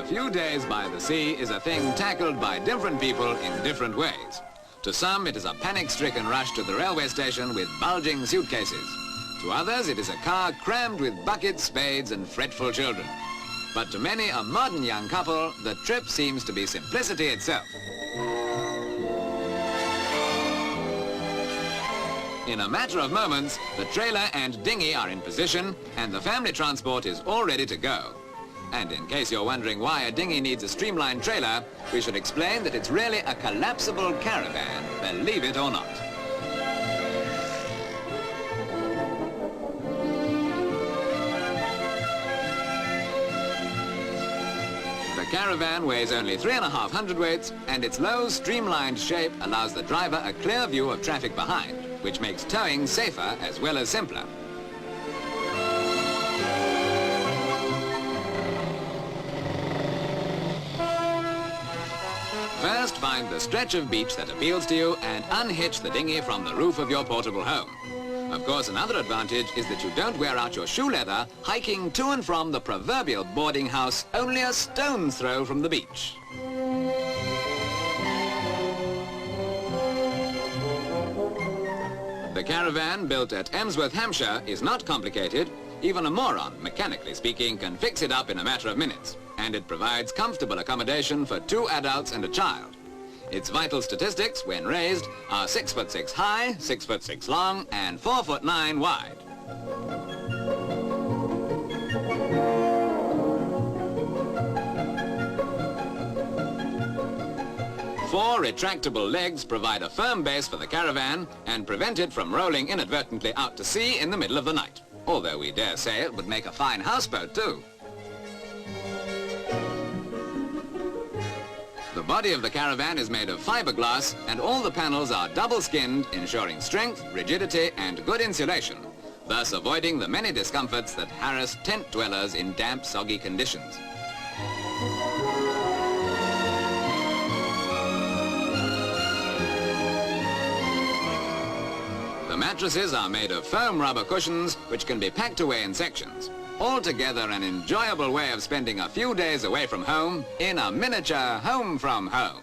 a few days by the sea is a thing tackled by different people in different ways. To some, it is a panic-stricken rush to the railway station with bulging suitcases. To others, it is a car crammed with buckets, spades, and fretful children. But to many a modern young couple, the trip seems to be simplicity itself. In a matter of moments, the trailer and dinghy are in position and the family transport is all ready to go. And in case you're wondering why a dinghy needs a streamlined trailer, we should explain that it's really a collapsible caravan, believe it or not. The Caravan weighs only 3.5 hundredweights, and its low, streamlined shape allows the driver a clear view of traffic behind, which makes towing safer as well as simpler. First, find the stretch of beach that appeals to you and unhitch the dinghy from the roof of your portable home. Of course, another advantage is that you don't wear out your shoe leather hiking to and from the proverbial boarding house only a stone's throw from the beach. The Caravan, built at Emsworth, Hampshire, is not complicated. Even a moron, mechanically speaking, can fix it up in a matter of minutes. And it provides comfortable accommodation for 2 adults and a child. Its vital statistics, when raised, are 6'6" high, 6'6" long, and 4'9" wide. Four retractable legs provide a firm base for the Caravan and prevent it from rolling inadvertently out to sea in the middle of the night. Although we dare say it would make a fine houseboat too. The body of the Caravan is made of fiberglass and all the panels are double-skinned, ensuring strength, rigidity and good insulation, thus avoiding the many discomforts that harass tent dwellers in damp, soggy conditions. The mattresses are made of foam rubber cushions which can be packed away in sections. Altogether an enjoyable way of spending a few days away from home in a miniature home from home.